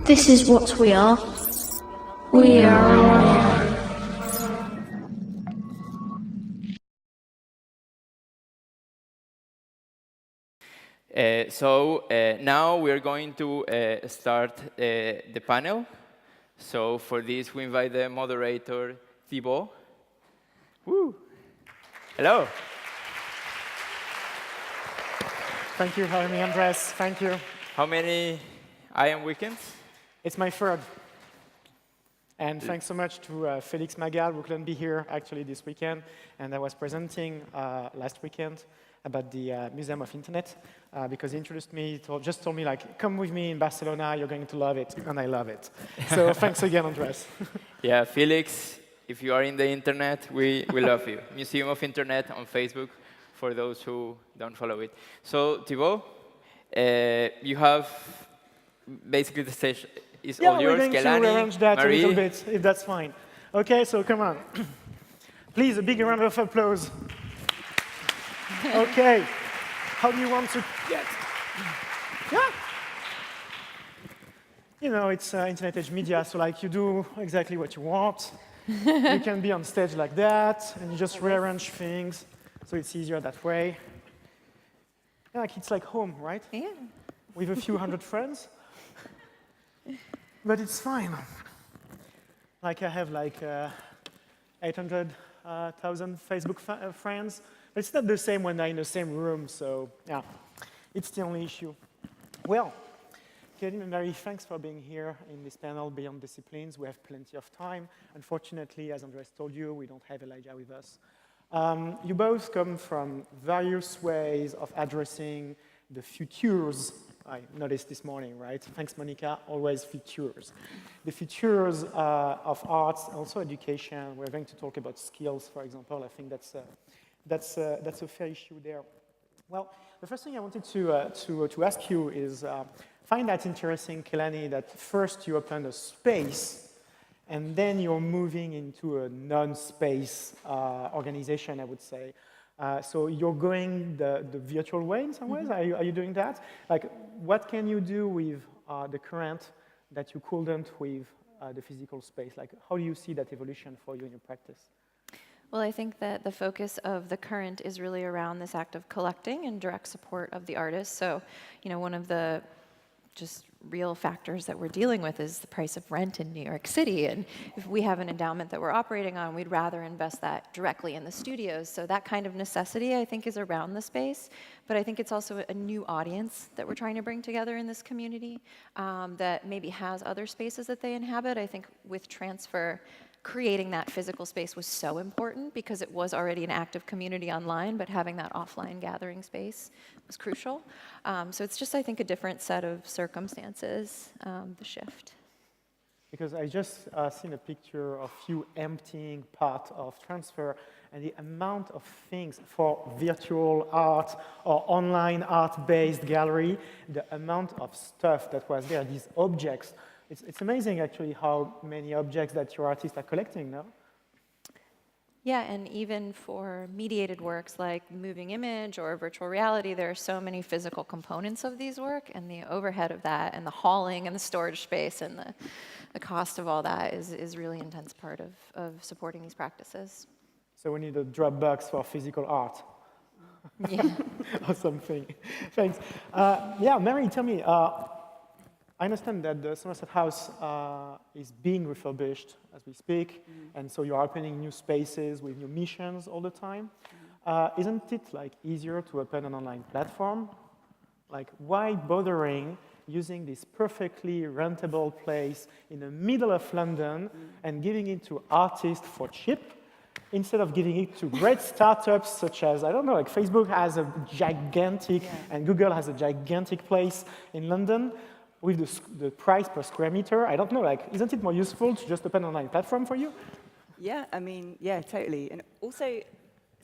This is what we are. We are. Now we're going to start the panel. So for this, we invite the moderator, Thibaut. Woo! Hello. Thank you for having me, Andres. Thank you. How many IAM weekends? It's my third. And thanks so much to Félix Magal, who couldn't be here actually this weekend. And I was presenting last weekend about the Museum of Internet because he introduced me, just told me, like, come with me in Barcelona, you're going to love it. And I love it. So thanks again, Andres. Yeah, Felix, if you are in the internet, we love you. Museum of Internet on Facebook, for those who don't follow it. So, Thibaut, you have basically the stage is all yours. We're going to rearrange that Marie. a little bit, if that's fine. OK, so come on. Please, a big round of applause. OK, how do you want to get? Yeah. You know, it's internet age media, so like you do exactly what you want. You can be on stage like that, and you just rearrange things, so it's easier that way. Yeah, like it's like home, right? Yeah. With a few hundred friends. But it's fine. Like I have like 800,000 Facebook friends. But it's not the same when they're in the same room, so yeah, it's the only issue. Well, Kelani and Mary, thanks for being here in this panel, Beyond Disciplines. We have plenty of time. Unfortunately, as Andres told you, we don't have Elijah with us. You both come from various ways of addressing the futures. I noticed this morning, right? Thanks, Monica, always futures. The futures of arts, also education. We're going to talk about skills, for example. I think that's a fair issue there. Well, the first thing I wanted to ask you is, find that interesting, Kelani, that first you open a space, and then you're moving into a non-space organization, I would say. So you're going the virtual way in some ways? Mm-hmm. Are you doing that? Like, what can you do with the current that you couldn't with the physical space? Like, how do you see that evolution for you in your practice? Well, I think that the focus of the current is really around this act of collecting and direct support of the artist. So, you know, one of the just real factors that we're dealing with is the price of rent in New York City. And if we have an endowment that we're operating on, we'd rather invest that directly in the studios. So that kind of necessity, I think, is around the space. But I think it's also a new audience that we're trying to bring together in this community that maybe has other spaces that they inhabit. I think with transfer, creating that physical space was so important because it was already an active community online, but having that offline gathering space was crucial. So it's just, I think, a different set of circumstances, the shift. Because I just seen a picture of you emptying part of transfer, and the amount of things for virtual art or online art-based gallery, the amount of stuff that was there, these objects. It's amazing, actually, how many objects that your artists are collecting now. Yeah, and even for mediated works like moving image or virtual reality, there are so many physical components of these work, and the overhead of that, and the hauling, and the storage space, and the cost of all that is really intense part of supporting these practices. So we need a Dropbox for physical art. Yeah. Or something. Thanks. Yeah, Mary, tell me, I understand that the Somerset House is being refurbished as we speak, and so you're opening new spaces with new missions all the time. Isn't it like easier to open an online platform? Like, why bothering using this perfectly rentable place in the middle of London and giving it to artists for cheap, instead of giving it to great startups such as, I don't know, like Facebook has a gigantic, and Google has a gigantic place in London, with the price per square meter? I don't know, like, isn't it more useful to just open an online platform for you? Yeah, I mean, yeah, totally. And also,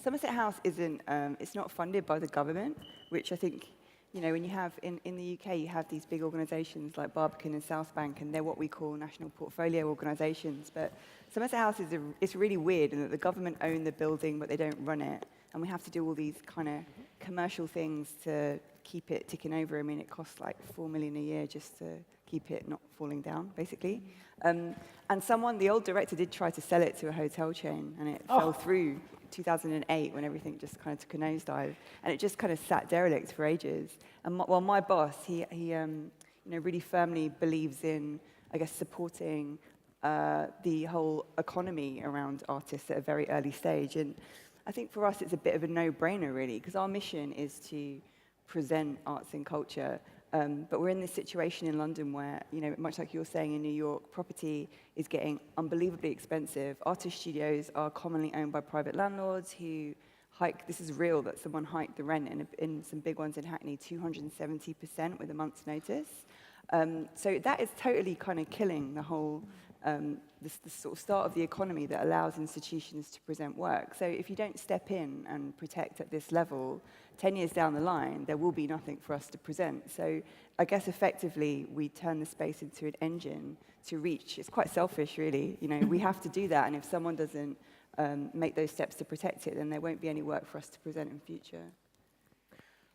Somerset House isn't, it's not funded by the government, which I think, you know, when you have, in the UK, you have these big organizations like Barbican and South Bank, and they're what we call national portfolio organizations. But Somerset House it's really weird in that the government own the building, but they don't run it. and we have to do all these kind of commercial things to keep it ticking over. I mean, it costs like $4 million a year just to keep it not falling down, basically. And the old director did try to sell it to a hotel chain, and it fell through 2008 when everything just kind of took a nosedive, and it just kind of sat derelict for ages. And my boss, he really firmly believes in, I guess, supporting the whole economy around artists at a very early stage. And I think for us, it's a bit of a no-brainer, really, because our mission is to present arts and culture. But we're in this situation in London where, much like you're saying in New York, property is getting unbelievably expensive. Artist studios are commonly owned by private landlords who hike, this is real, that someone hiked the rent in some big ones in Hackney, 270% with a month's notice. So that is totally kind of killing the whole, the sort of start of the economy that allows institutions to present work. So if you don't step in and protect at this level, 10 years down the line, there will be nothing for us to present. So I guess effectively, we turn the space into an engine to reach. It's quite selfish, really. We have to do that, and if someone doesn't make those steps to protect it, then there won't be any work for us to present in future.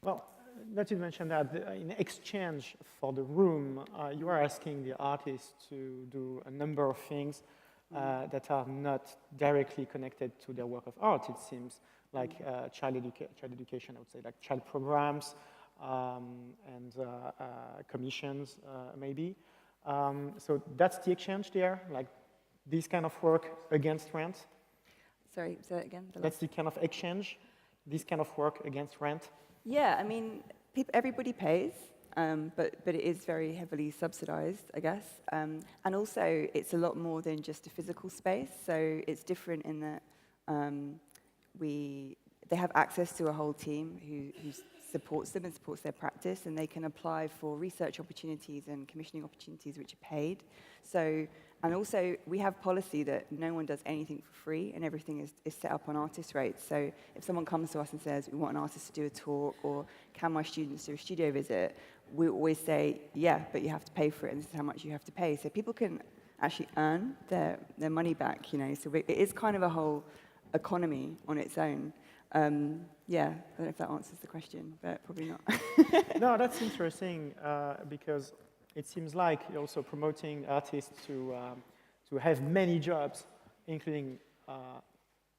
Well, not to mention that in exchange for the room, you are asking the artist to do a number of things that are not directly connected to their work of art, it seems, like child education, I would say, like child programs and commissions, maybe. So that's the exchange there, like this kind of work against rent. Sorry, say that again? That's the kind of exchange, this kind of work against rent. Yeah, I mean, everybody pays, but it is very heavily subsidized, I guess. And also, it's a lot more than just a physical space. So it's different in that they have access to a whole team who supports them and supports their practice, and they can apply for research opportunities and commissioning opportunities which are paid. So, and also, we have policy that no one does anything for free, and everything is set up on artist rates. So if someone comes to us and says, we want an artist to do a talk, or can my students do a studio visit, we always say, yeah, but you have to pay for it, and this is how much you have to pay. So people can actually earn their money back, So it is kind of a whole economy on its own. Yeah, I don't know if that answers the question, but probably not. No, that's interesting because it seems like you're also promoting artists to have many jobs, including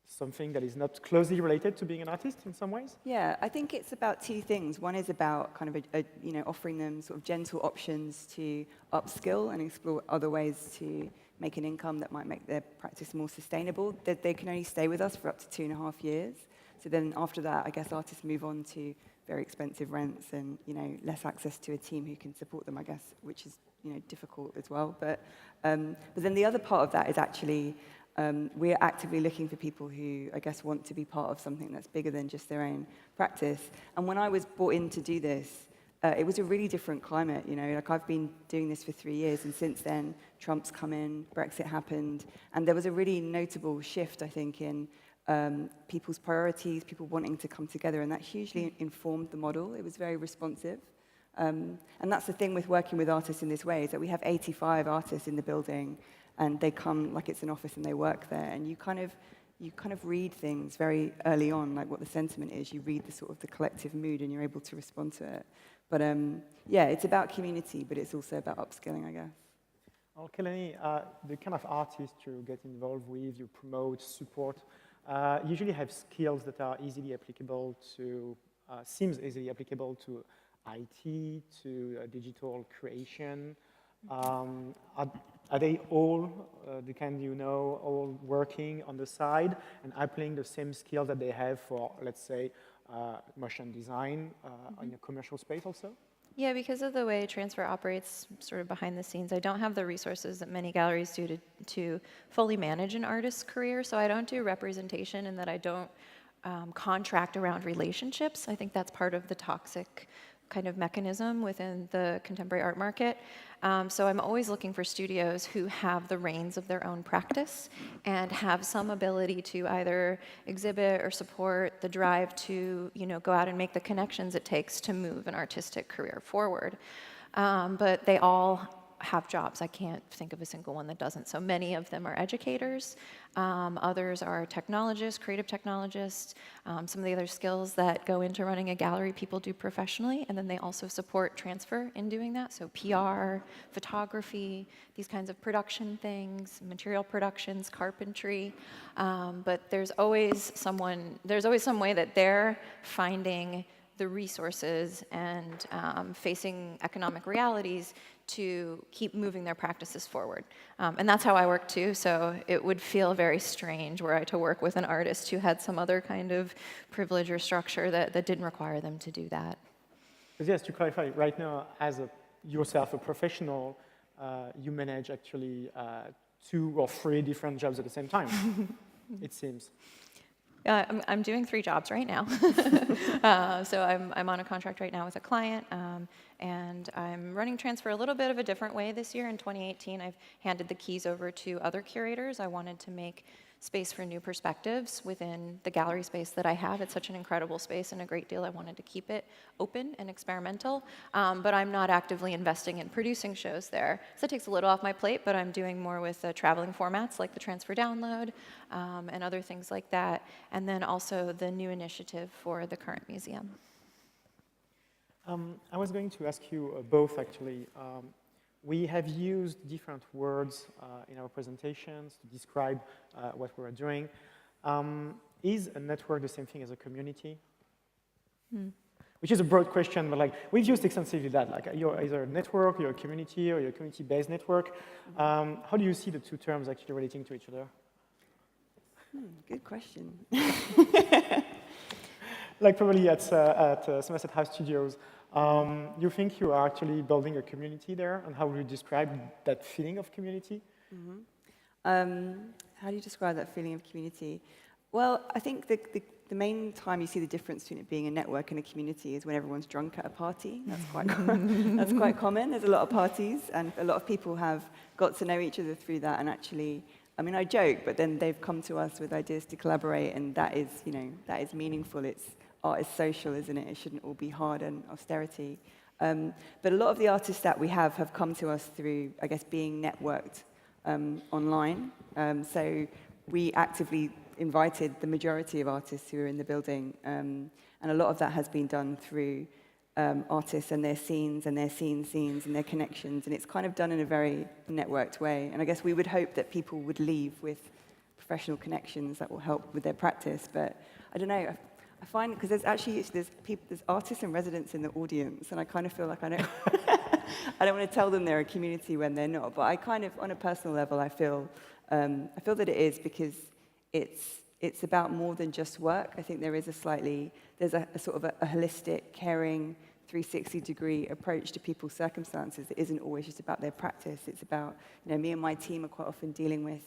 something that is not closely related to being an artist in some ways. Yeah, I think it's about two things. One is about kind of offering them sort of gentle options to upskill and explore other ways to make an income that might make their practice more sustainable. That they can only stay with us for up to 2.5 years. So then after that, I guess artists move on to very expensive rents and, less access to a team who can support them, I guess, which is, difficult as well. But then the other part of that is actually we're actively looking for people who, I guess, want to be part of something that's bigger than just their own practice. And when I was brought in to do this, it was a really different climate, Like I've been doing this for 3 years, and since then, Trump's come in, Brexit happened, and there was a really notable shift, I think, in people's priorities, people wanting to come together, and that hugely informed the model. It was very responsive. And that's the thing with working with artists in this way, is that we have 85 artists in the building, and they come like it's an office and they work there, and you kind of read things very early on, like what the sentiment is. You read the sort of the collective mood, and you're able to respond to it. But yeah, it's about community, but it's also about upskilling, I guess. Well, Kelani, the kind of artists you get involved with, you promote, support, usually have skills that are easily applicable to, seems easily applicable to IT, to digital creation. Are they all the kind all working on the side and applying the same skills that they have for, let's say, motion design in a commercial space also? Yeah, because of the way transfer operates sort of behind the scenes, I don't have the resources that many galleries do to fully manage an artist's career. So I don't do representation in that I don't contract around relationships. I think that's part of the toxic kind of mechanism within the contemporary art market. So I'm always looking for studios who have the reins of their own practice and have some ability to either exhibit or support the drive to, go out and make the connections it takes to move an artistic career forward. But they all have jobs. I can't think of a single one that doesn't. So many of them are educators. Others are technologists, creative technologists. Some of the other skills that go into running a gallery people do professionally, and then they also support transfer in doing that. So PR, photography, these kinds of production things, material productions, carpentry. But there's always some way that they're finding the resources and facing economic realities to keep moving their practices forward. And that's how I work too, so it would feel very strange were I to work with an artist who had some other kind of privilege or structure that didn't require them to do that. Because yes, to clarify, right now, as yourself a professional, you manage actually 2 or 3 different jobs at the same time, it seems. I'm doing 3 jobs right now. So I'm on a contract right now with a client, and I'm running transfer a little bit of a different way this year. In 2018, I've handed the keys over to other curators. I wanted to make space for new perspectives within the gallery space that I have. It's such an incredible space and a great deal. I wanted to keep it open and experimental, but I'm not actively investing in producing shows there. So it takes a little off my plate, but I'm doing more with traveling formats like the transfer download and other things like that, and then also the new initiative for the current museum. I was going to ask you both, actually. We have used different words in our presentations to describe what we are doing. Is a network the same thing as a community? Which is a broad question, but like we've used extensively that. Like you're either a network, you're a community, or you're a community-based network. How do you see the 2 terms actually relating to each other? Good question. Like probably at Somerset House Studios, you think you are actually building a community there, and how would you describe that feeling of community? How do you describe that feeling of community? Well, I think the main time you see the difference between it being a network and a community is when everyone's drunk at a party. That's quite that's quite common. There's a lot of parties, and a lot of people have got to know each other through that. And actually, I mean, I joke, but then they've come to us with ideas to collaborate, and that is, that is meaningful. Art is social, isn't it? It shouldn't all be hard and austerity. But a lot of the artists that we have come to us through, I guess, being networked online. So we actively invited the majority of artists who are in the building, and a lot of that has been done through artists and their scenes and their scenes and their connections, and it's kind of done in a very networked way. And I guess we would hope that people would leave with professional connections that will help with their practice, but I don't know. I find, because there's artists and residents in the audience, and I kind of feel like I don't, I don't want to tell them they're a community when they're not. But I kind of, on a personal level, I feel that it is, because it's about more than just work. I think there is a sort of a holistic, caring, 360-degree approach to people's circumstances. It isn't always just about their practice. It's about, me and my team are quite often dealing with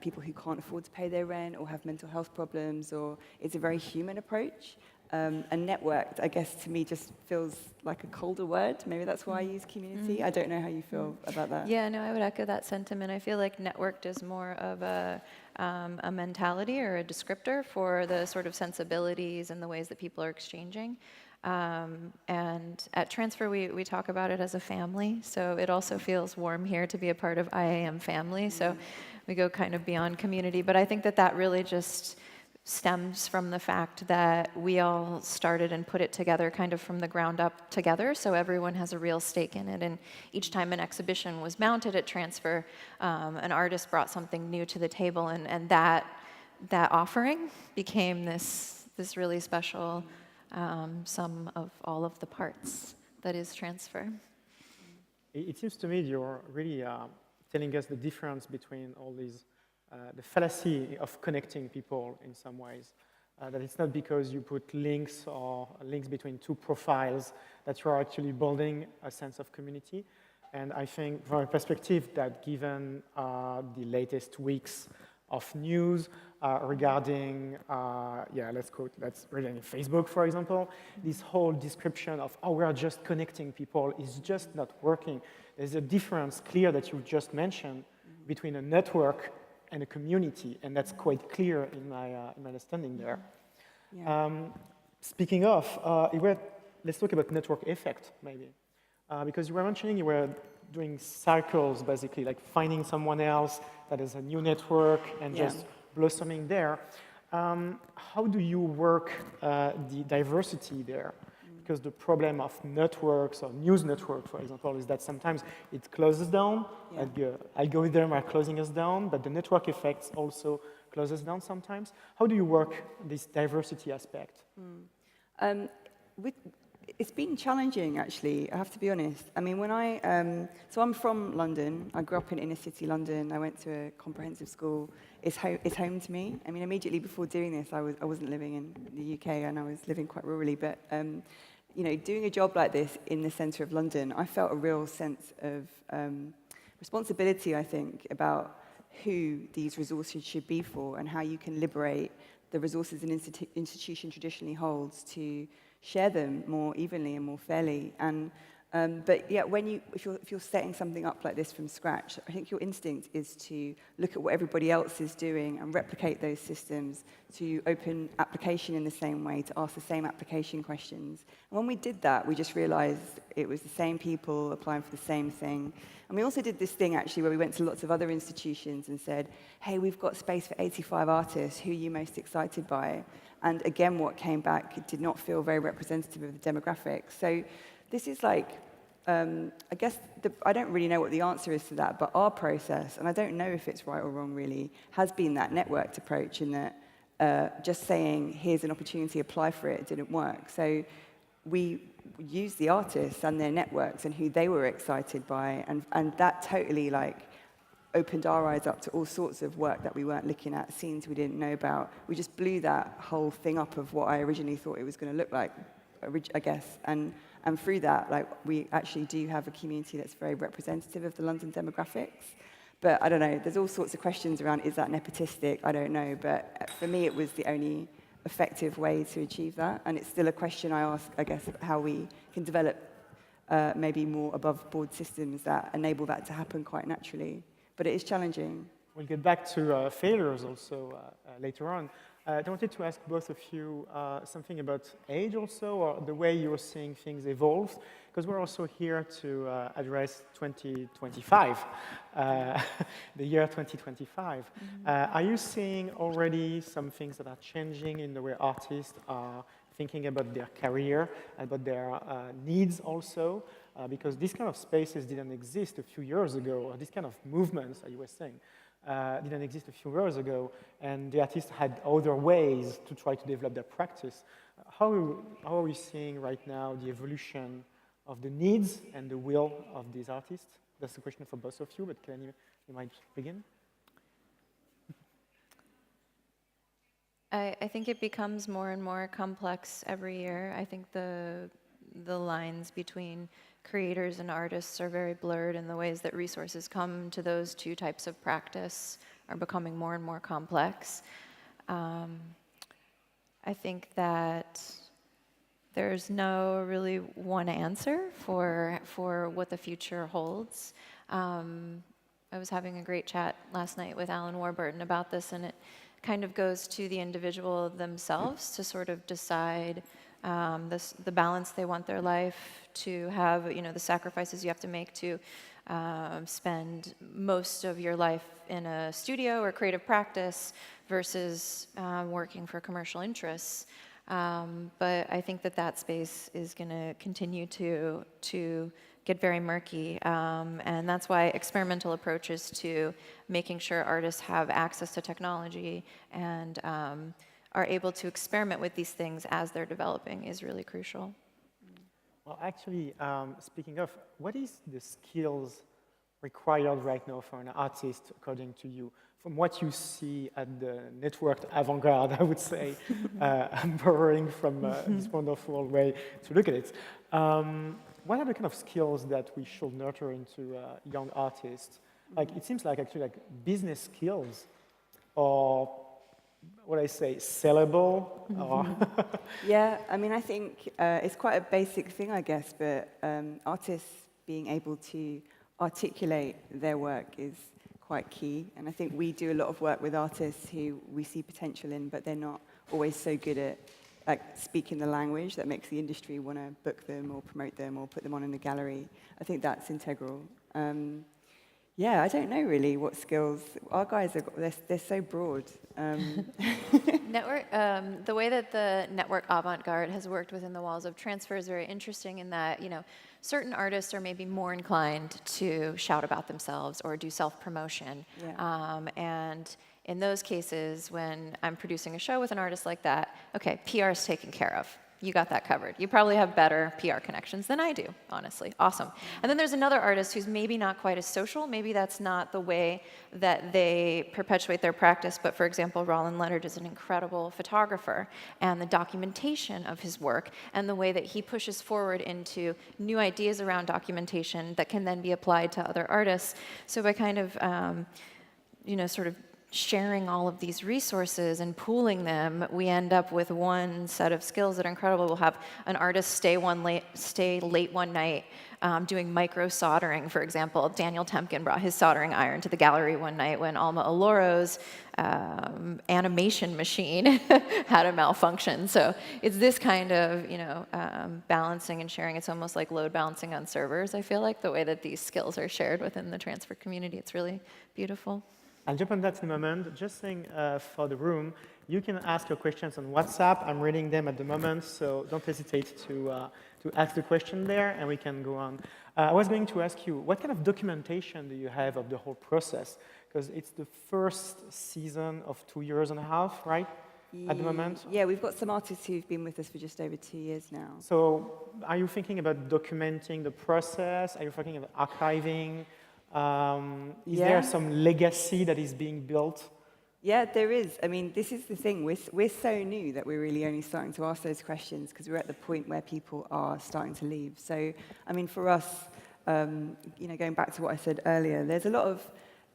people who can't afford to pay their rent or have mental health problems, or it's a very human approach. And networked, I guess, to me just feels like a colder word. Maybe that's why I use community. I don't know how you feel about that. Yeah, no, I would echo that sentiment. I feel like networked is more of a mentality or a descriptor for the sort of sensibilities and the ways that people are exchanging. And at Transfer, we talk about it as a family, so it also feels warm here to be a part of IAM family. So we go kind of beyond community, but I think that really just stems from the fact that we all started and put it together kind of from the ground up together, so everyone has a real stake in it. And each time an exhibition was mounted at Transfer, an artist brought something new to the table, and that offering became this really special sum of all of the parts that is Transfer. It seems to me you're really telling us the difference between all these, the fallacy of connecting people in some ways. That it's not because you put links or links between 2 profiles that you are actually building a sense of community. And I think from a perspective that given the latest weeks of news regarding, regarding Facebook, for example, this whole description of, we are just connecting people is just not working. There's a difference clear that you just mentioned between a network and a community, and that's quite clear in my understanding there. Yeah. Speaking of, let's talk about network effect, maybe. Because you were mentioning you were doing circles, basically, like finding someone else that is a new network and just blossoming there. How do you work the diversity there? Because the problem of networks or news networks, for example, is that sometimes it closes down. Like algorithms are closing us down, but the network effects also closes down sometimes. How do you work this diversity aspect? It's been challenging, actually, I have to be honest. I mean, so I'm from London. I grew up in inner city London. I went to a comprehensive school. It's home to me. I mean, immediately before doing this, I wasn't living in the UK, and I was living quite rurally. But, you know, doing a job like this in the centre of London, I felt a real sense of responsibility, I think, about who these resources should be for and how you can liberate the resources an institution traditionally holds to share them more evenly and more fairly. And but yeah, if you're setting something up like this from scratch, I think your instinct is to look at what everybody else is doing and replicate those systems, to open application in the same way, to ask the same application questions. And when we did that, we just realized it was the same people applying for the same thing. And we also did this thing, actually, where we went to lots of other institutions and said, hey, we've got space for 85 artists. Who are you most excited by? And again, what came back did not feel very representative of the demographics. So this is like, I guess, I don't really know what the answer is to that, but our process, and I don't know if it's right or wrong really, has been that networked approach in that just saying, here's an opportunity, apply for it, didn't work. So we used the artists and their networks and who they were excited by, and that totally like opened our eyes up to all sorts of work that we weren't looking at, scenes we didn't know about. We just blew that whole thing up of what I originally thought it was going to look like, I guess. And through that, like, we actually do have a community that's very representative of the London demographics. But I don't know, there's all sorts of questions around, is that nepotistic? I don't know. But for me, it was the only effective way to achieve that. And it's still a question I ask, I guess, how we can develop maybe more above-board systems that enable that to happen quite naturally. But it is challenging. We'll get back to failures also later on. I wanted to ask both of you something about age also, or the way you're seeing things evolve, because we're also here to address 2025, the year 2025. Are you seeing already some things that are changing in the way artists are thinking about their career, about their needs also? Because these kind of spaces didn't exist a few years ago, or this kind of movements, as you were saying, didn't exist a few years ago, and the artists had other ways to try to develop their practice. How are we seeing right now the evolution of the needs and the will of these artists? That's a question for both of you, but Kelani, you might begin. I think it becomes more and more complex every year. I think the lines between creators and artists are very blurred, and the ways that resources come to those two types of practice are becoming more and more complex. I think that there's no really one answer for what the future holds. I was having a great chat last night with Alan Warburton about this, and it kind of goes to the individual themselves to sort of decide the balance they want their life to have, you know, the sacrifices you have to make to spend most of your life in a studio or creative practice versus working for commercial interests. But I think that space is going to continue to get very murky, and that's why experimental approaches to making sure artists have access to technology and are able to experiment with these things as they're developing is really crucial. Well, actually, speaking of, what is the skills required right now for an artist, according to you? From what you see at the networked avant-garde, I would say, I'm borrowing from this wonderful way to look at it. What are the kind of skills that we should nurture into young artists? Like, it seems like actually like business skills, or what I say, sellable? Or Yeah, I mean, I think it's quite a basic thing, I guess, but artists being able to articulate their work is quite key. And I think we do a lot of work with artists who we see potential in, but they're not always so good at like speaking the language that makes the industry want to book them or promote them or put them on in the gallery. I think that's integral. Yeah, I don't know really what skills. Our guys, they're so broad. Network, the way that the network avant-garde has worked within the walls of transfer is very interesting in that, certain artists are maybe more inclined to shout about themselves or do self-promotion. Yeah. And in those cases, when I'm producing a show with an artist like that, okay, PR is taken care of. You got that covered. You probably have better PR connections than I do, honestly. Awesome. And then there's another artist who's maybe not quite as social. Maybe that's not the way that they perpetuate their practice. But for example, Roland Leonard is an incredible photographer. And the documentation of his work and the way that he pushes forward into new ideas around documentation that can then be applied to other artists. So by kind of, sort of sharing all of these resources and pooling them, we end up with one set of skills that are incredible. We'll have an artist stay late one night doing micro soldering, for example. Daniel Temkin brought his soldering iron to the gallery one night when Alma Aloro's animation machine had a malfunction. So it's this kind of, balancing and sharing. It's almost like load balancing on servers, I feel like, the way that these skills are shared within the transfer community. It's really beautiful. I'll jump on that in a moment. Just saying for the room, you can ask your questions on WhatsApp. I'm reading them at the moment, so don't hesitate to ask the question there, and we can go on. I was going to ask you, what kind of documentation do you have of the whole process? Because it's the first season of 2.5 years, right? At the moment? Yeah, we've got some artists who've been with us for just over 2 years now. So are you thinking about documenting the process? Are you thinking about archiving? Is there some legacy that is being built? Yeah, there is. I mean, this is the thing. We're so new that we're really only starting to ask those questions because we're at the point where people are starting to leave. So, I mean, for us, going back to what I said earlier, there's a lot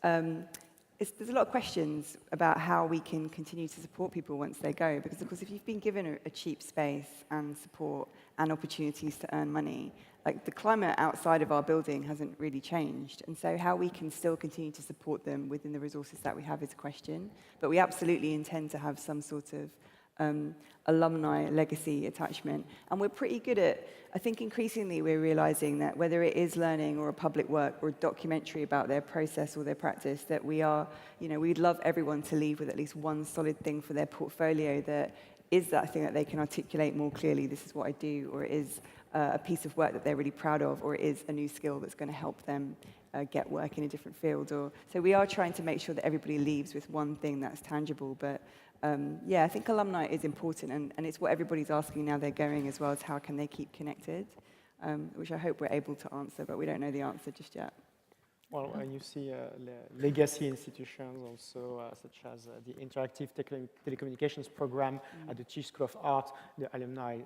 of questions about how we can continue to support people once they go. Because, of course, if you've been given a cheap space and support and opportunities to earn money, like the climate outside of our building hasn't really changed. And so how we can still continue to support them within the resources that we have is a question. But we absolutely intend to have some sort of alumni legacy attachment. And we're pretty good at, I think increasingly we're realizing that whether it is learning or a public work or a documentary about their process or their practice, that we are, we'd love everyone to leave with at least one solid thing for their portfolio that is that thing that they can articulate more clearly, this is what I do, or it is a piece of work that they're really proud of, or it is a new skill that's going to help them get work in a different field. So we are trying to make sure that everybody leaves with one thing that's tangible. But I think alumni is important, and it's what everybody's asking now they're going as well, as how can they keep connected, which I hope we're able to answer, but we don't know the answer just yet. Well, you see legacy institutions also, such as the Interactive Telecommunications Program at the Chief School of Art. The alumni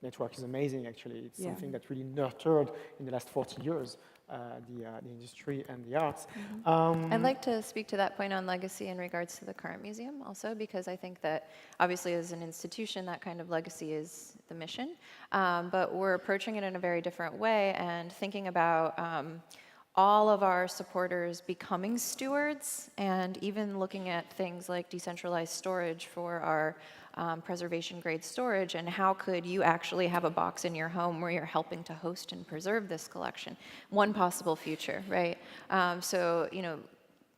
network is amazing, actually. It's something that really nurtured in the last 40 years the industry and the arts. I'd like to speak to that point on legacy in regards to the current museum also, because I think that obviously as an institution, that kind of legacy is the mission. But we're approaching it in a very different way and thinking about all of our supporters becoming stewards, and even looking at things like decentralized storage for our preservation grade storage, and how could you actually have a box in your home where you're helping to host and preserve this collection. One possible future, right?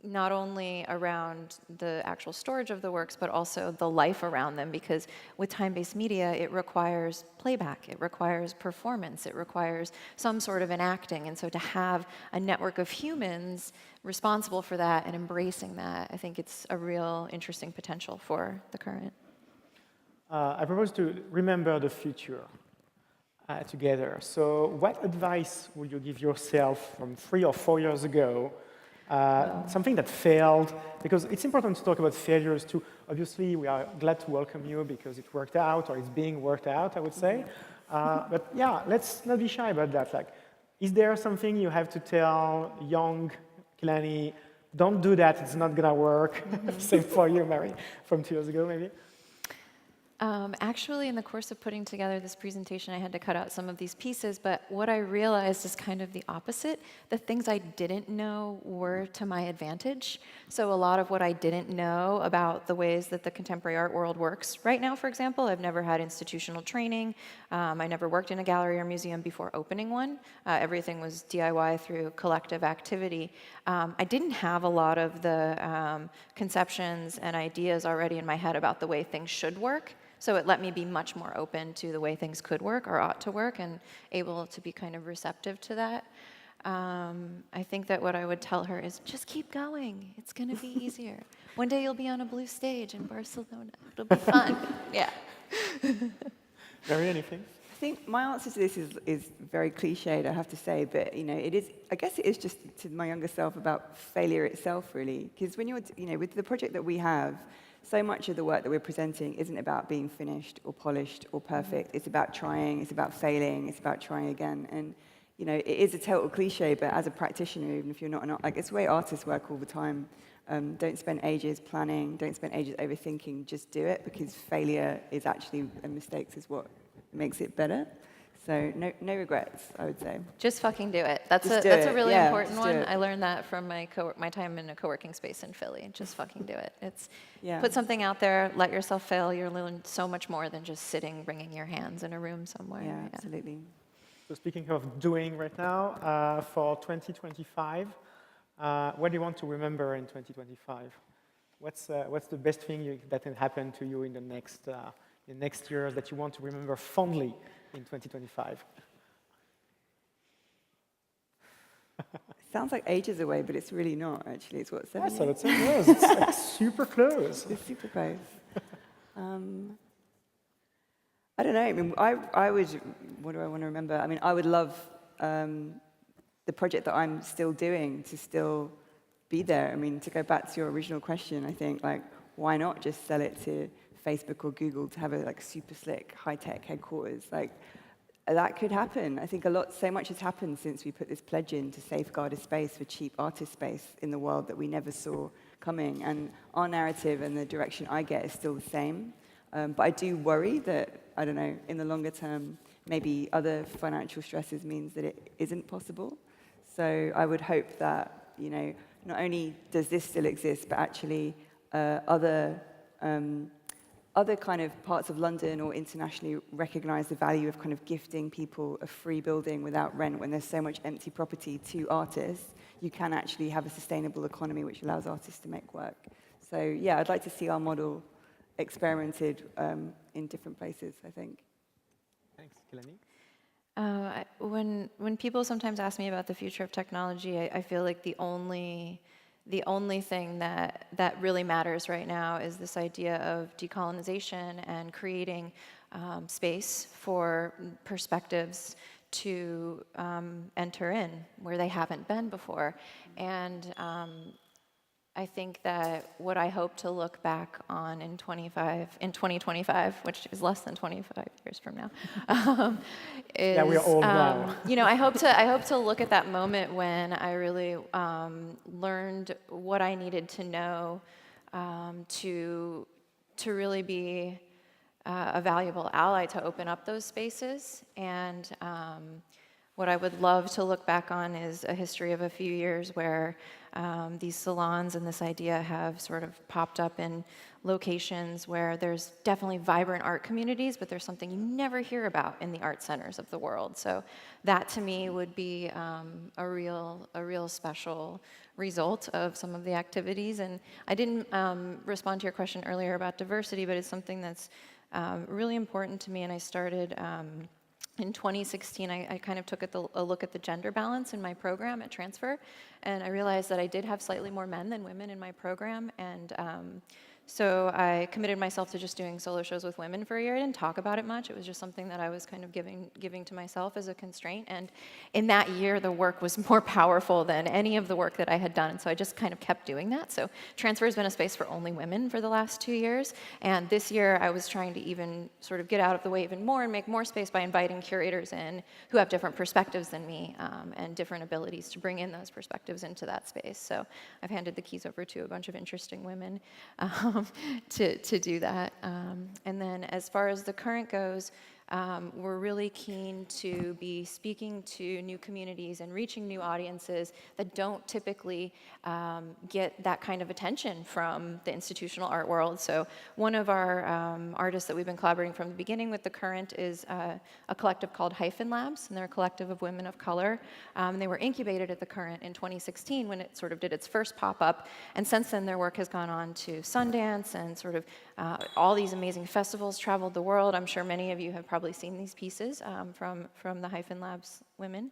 Not only around the actual storage of the works, but also the life around them, because with time-based media, it requires playback, it requires performance, it requires some sort of enacting, and so to have a network of humans responsible for that and embracing that, I think it's a real interesting potential for the current. I propose to remember the future together. So what advice would you give yourself from 3 or 4 years ago? Something that failed, because it's important to talk about failures too. Obviously, we are glad to welcome you because it worked out, or it's being worked out, I would say. But yeah, let's not be shy about that. Like, is there something you have to tell young Kelani, don't do that, it's not gonna work? Same for you, Mary, from 2 years ago, maybe? Actually, in the course of putting together this presentation, I had to cut out some of these pieces, but what I realized is kind of the opposite. The things I didn't know were to my advantage. So a lot of what I didn't know about the ways that the contemporary art world works right now, for example, I've never had institutional training. I never worked in a gallery or museum before opening one. Everything was DIY through collective activity. I didn't have a lot of the conceptions and ideas already in my head about the way things should work. So it let me be much more open to the way things could work or ought to work and able to be kind of receptive to that. I think that what I would tell her is just keep going. It's going to be easier. One day you'll be on a blue stage in Barcelona. It'll be fun. Yeah. Mary, anything? I think my answer to this is very cliched, I have to say, but it is. I guess it is just to my younger self about failure itself, really. Because when you're, with the project that we have, so much of the work that we're presenting isn't about being finished or polished or perfect. It's about trying. It's about failing. It's about trying again. And it is a total cliche, but as a practitioner, even if you're not it's the way artists work all the time. Don't spend ages planning. Don't spend ages overthinking. Just do it, because failure is actually, and mistakes is what makes it better. So no regrets, I would say. Just fucking do it. That's Just a really important just do one. it. I learned that from my time in a co-working space in Philly. Just fucking do it. It's Yeah. put something out there, let yourself fail. You'll learn so much more than just sitting, wringing your hands in a room somewhere. Yeah, absolutely. So speaking of doing right now, for 2025, what do you want to remember in 2025? What's the best thing that can happen to you in the next year that you want to remember fondly in 2025? Sounds like ages away, but it's really not, actually. It's what, 7 Yeah, so years? that's close. It's like super close. It's super close. I don't know. I mean, I would, what do I want to remember? I mean, I would love the project that I'm still doing to still be there. I mean, to go back to your original question, I think, why not just sell it to Facebook or Google to have a super slick, high-tech headquarters? That could happen. I think so much has happened since we put this pledge in to safeguard a space for cheap artist space in the world that we never saw coming. And our narrative and the direction I get is still the same. But I do worry that, I don't know, in the longer term, maybe other financial stresses means that it isn't possible. So I would hope that, not only does this still exist, but actually other kind of parts of London or internationally recognize the value of kind of gifting people a free building without rent when there's so much empty property to artists. You can actually have a sustainable economy which allows artists to make work. So yeah, I'd like to see our model experimented in different places, I think. Thanks, Kelani. When people sometimes ask me about the future of technology, I feel like the only thing that really matters right now is this idea of decolonization and creating space for perspectives to enter in where they haven't been before. And I think that what I hope to look back on in 2025, which is less than 25 years from now, is Yeah, we're old now. I hope to look at that moment when I really learned what I needed to know to really be a valuable ally to open up those spaces. And what I would love to look back on is a history of a few years where these salons and this idea have sort of popped up in locations where there's definitely vibrant art communities, but there's something you never hear about in the art centers of the world. So that to me would be a real special result of some of the activities. And I didn't respond to your question earlier about diversity, but it's something that's really important to me. And I started in 2016, I kind of took a look at the gender balance in my program at Transfer, and I realized that I did have slightly more men than women in my program, and so I committed myself to just doing solo shows with women for a year. I didn't talk about it much. It was just something that I was kind of giving to myself as a constraint. And in that year, the work was more powerful than any of the work that I had done. So I just kind of kept doing that. So Transfer has been a space for only women for the last 2 years. And this year, I was trying to even sort of get out of the way even more and make more space by inviting curators in who have different perspectives than me and different abilities to bring in those perspectives into that space. So I've handed the keys over to a bunch of interesting women. to do that. And then as far as the current goes, we're really keen to be speaking to new communities and reaching new audiences that don't typically get that kind of attention from the institutional art world. So one of our artists that we've been collaborating from the beginning with the current is a collective called Hyphen Labs, and they're a collective of women of color. They were incubated at the current in 2016 when it sort of did its first pop-up, and since then their work has gone on to Sundance and sort of all these amazing festivals, traveled the world. I'm sure many of you have probably seen these pieces from the Hyphen Labs women.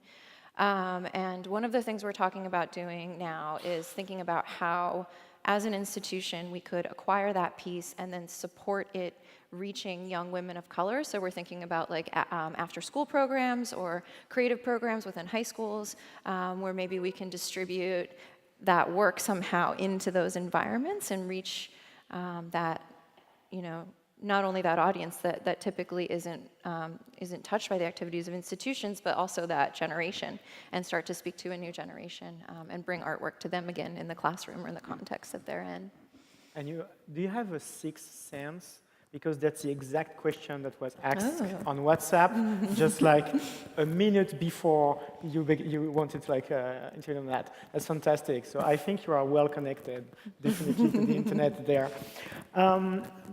And one of the things we're talking about doing now is thinking about how, as an institution, we could acquire that piece and then support it reaching young women of color. So we're thinking about like after-school programs or creative programs within high schools, where maybe we can distribute that work somehow into those environments and reach that, you know, not only that audience that typically isn't touched by the activities of institutions, but also that generation, and start to speak to a new generation and bring artwork to them again in the classroom or in the context that they're in. And do you have a sixth sense? Because that's the exact question that was asked on WhatsApp, just like a minute before you wanted to like interview on that. That's fantastic. So I think you are well connected, definitely, to the internet there.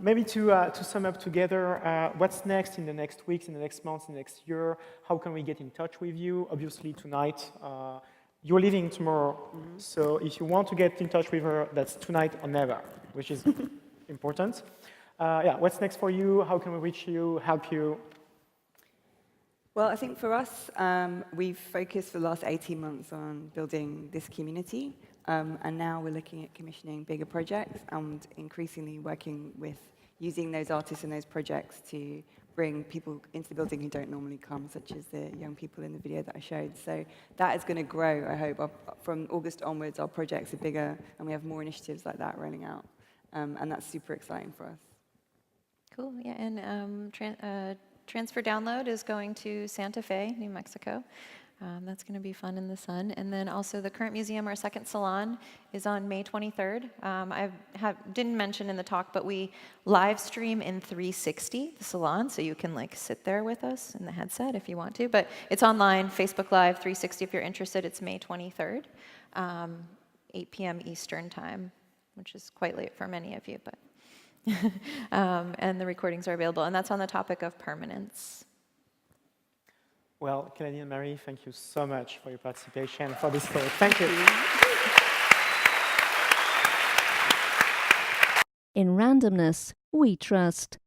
Maybe to sum up together, what's next in the next weeks, in the next months, in the next year? How can we get in touch with you? Obviously tonight, you're leaving tomorrow. So if you want to get in touch with her, that's tonight or never, which is important. Yeah, what's next for you? How can we reach you, help you? Well, I think for us, we've focused for the last 18 months on building this community, and now we're looking at commissioning bigger projects and increasingly working with using those artists and those projects to bring people into the building who don't normally come, such as the young people in the video that I showed. So that is going to grow, I hope. From August onwards, our projects are bigger, and we have more initiatives like that rolling out, and that's super exciting for us. Cool, yeah, and transfer download is going to Santa Fe, New Mexico. That's going to be fun in the sun. And then also the current museum, our second salon, is on May 23rd. I didn't mention in the talk, but we live stream in 360, the salon, so you can like sit there with us in the headset if you want to. But it's online, Facebook Live, 360 if you're interested. It's May 23rd, 8 p.m. Eastern time, which is quite late for many of you, but. And the recordings are available, and that's on the topic of permanence. Well, Kelani and Mary, thank you so much for your participation, for this talk. Thank you. In randomness, we trust.